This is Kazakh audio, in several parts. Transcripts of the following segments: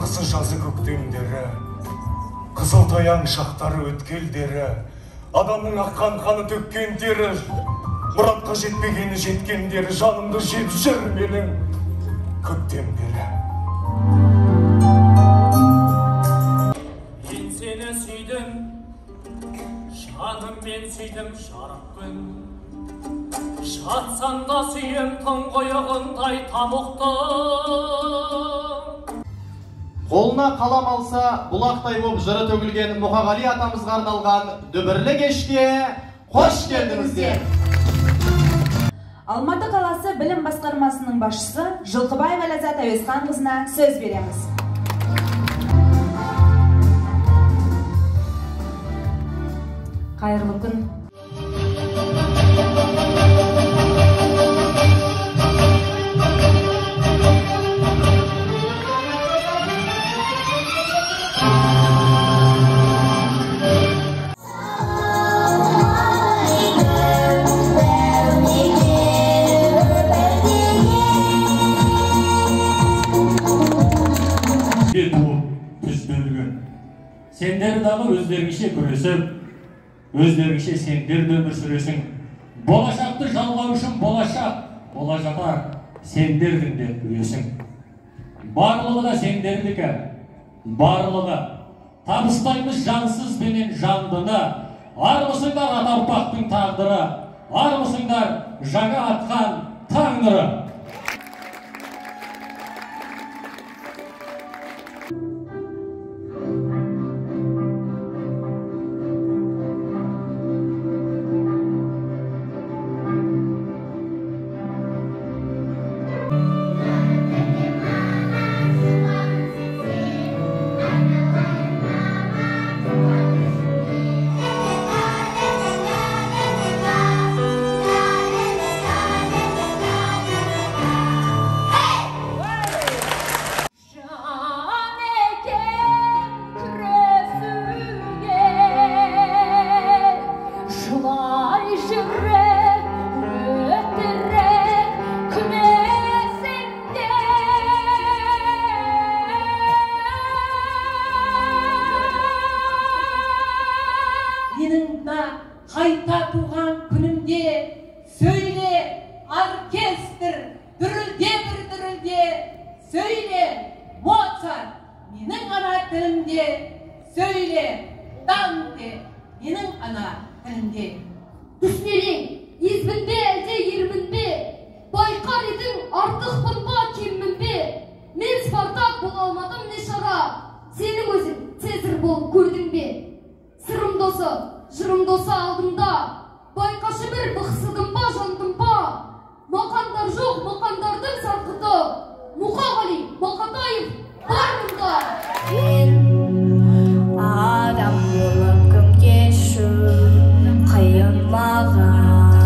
қысы жазы көктемдері, қызылтаяң шақтары өткелдері, адамның аққан қаны төккен тері, мұратқа жетпегені жеткендері, жанымды жеп жүр менің көктемдері. Мен сені сүйдім, жаным мен сүйдім жарық күн. Жатсам да сүйем тұңғиығындай тамұқтым. Қолына қалам алса, бұлақтай боп жыры төгілген Мұқағали атамызға арналған дүбірлі кешке қош келдіңіздер. Алматы қаласы білім басқармасының басшысы Жылқыбаева Ләззат Әуезханқызына сөз береміз. Қайырлы күн. Сендер дағы өздеріңше күресіп, өздеріңше сендер де өмір сүресің. Болашақты жалғау үшін болашақ бола жатар, сендердің де үлесің. Барлығы да сендердікі, барлығы. Табыстаймыз жансыз бенен жандыны, армысыңдар ата ұрпақтың тағдыры, армысыңдар жаңа атқан таң нұры. Қайта туған күнімде сөйле оркестр, дүрілде, сөйле Моцарт, менің ана тілімде, сөйле Данте, менің ана тілімде. Түсінелең, езбін бе, әлде ермін бе, байқар едің артықпын ба, кеммін бе, мен Спартак бол алмадым не шара, сенің өзің Цезарь болып көрдің бе, сырым досы, жырым досы алдымда, байқашы бір бұқсыдым ба, жандым ба, мақандар жоқ, мақандардың сарқыты, Мұқағали, Мақатаев бар мұнда. Адам болып кім кешу қиын маған,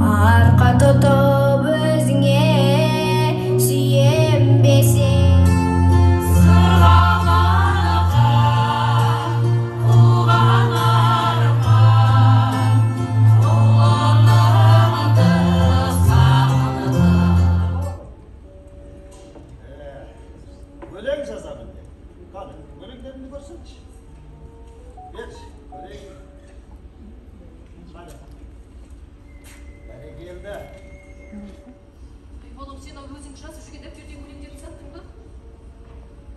арқа тұтып өзіңе сүйенбесең. Өлең жазамын деп. Қане, өлеңдерімді көрсеңші. Берші, өлең. Қане. Бәрекелді. Оğlum sen өзің жазып жүрген дәптердегі өлеңдерді саттың ба?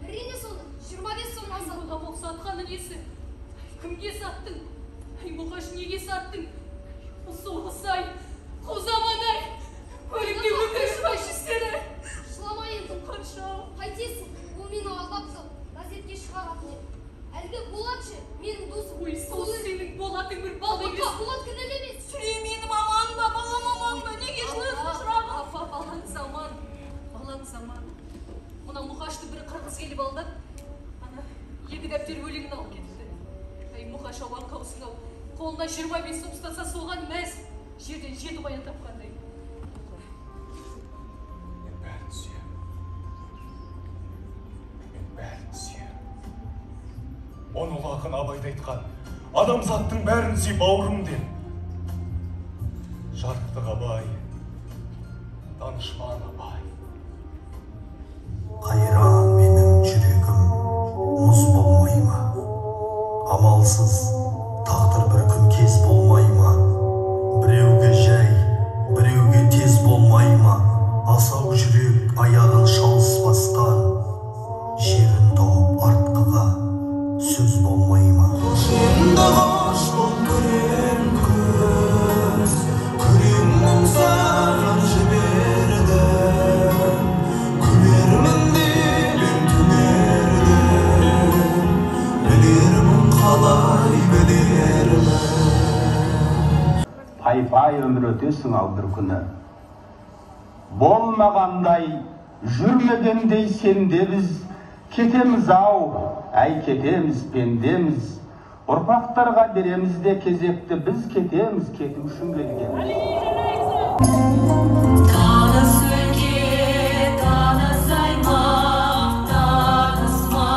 Әрине соны, 25 сом алсам. Мұқаш сатқаны несі? Кімге саттың? Мұқаш неге саттың? Соғыс-ай, Қозаман-ай, өлеңге өмір фашистері. Шыламайын, қанша. Қайтесің, ол мені алдапты, газетке шығаратын еді. Әлгі Болатшы, менің досым. Ой, сол сенің Болатың бір бал емес. Болат кінәлі емес. Сүлейменім аман-ба, балам аман-ба, неге жылайсың шырағым? Апа, балаңыз аман, балаңыз аман. Мына Мұқашты бірі қырғыз келіп алды. Ана, екі дәптер өлеңін алып кетті. Ай, Мұқаш ауан қаусың-ау. Қолына 25 сом ұстаса соған мәз. Жерден 7 баян тапқандай. Мен бәрін сүйем. Мен бәрін сүйем. Оны ұлы ақын Абайды айтқан, адамзаттың бәрін сүй бауырым деп. Жарықтық Абай, данышпан Абай. Қайран менің жүрегім мұз болмай ма? Амалсыз тағдыр бір күн кез болмай ма? Біреуге жай, біреуге тез болмай ма? Асау жүрек аяғын шалыс басқан, жерін тауып артқыға сөз болмай ма? Сенді қош бол күрең көз, күреңнің саған жібердім, күлермін делін түнердім, білермін қалай білермін. Пай-пай өмір өтесің ал бір күні, болмағандай жүрмегендей сенде біз кетеміз ау, әй кетеміз пендеміз, ұрпақтарға береміз де кезекті біз кетеміз кету үшін келген. Таныс өлке, таныс аймақ, танысма,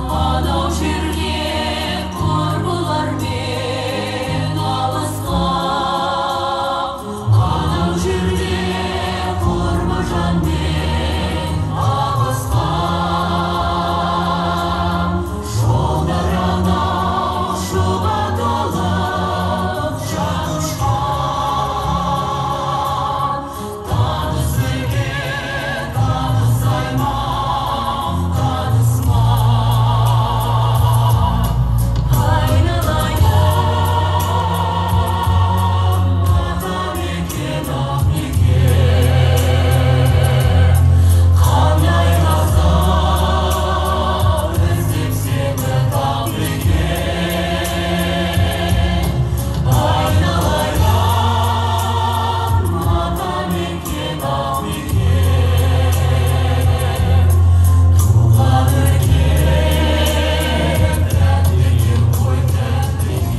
анау жерге құрбылармен алысқа, анау жерге құрбы жанмен алысқа, жолдар анау шұбатылып жатышқан. Таныс өлке, таныс аймақ, танысма, айналайын атамекен ақ мекен, қандай қазақ іздеп сені тап екен. Айналайын атамекен ақ мекен, туған өлке тәттіген ғой тәттіген.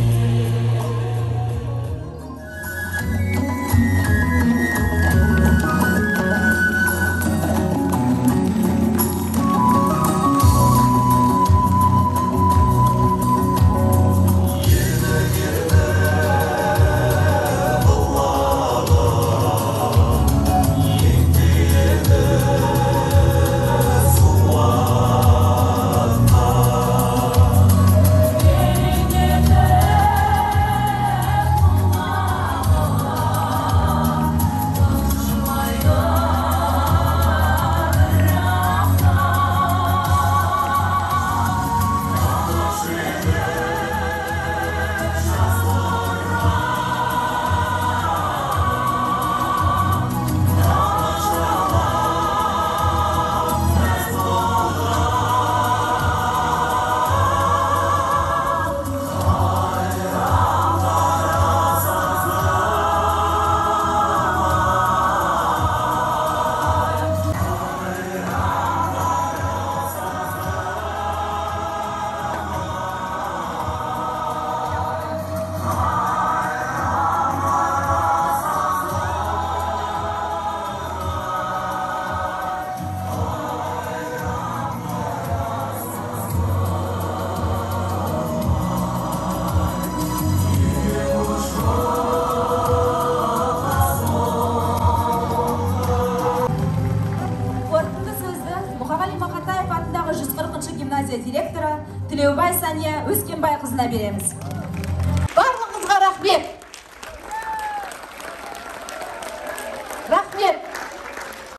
Қорытынды сөзді Мұқағали Мақатаев атындағы 140-ші гимназия директоры Тілеубай Сания Өскенбайқызына береміз.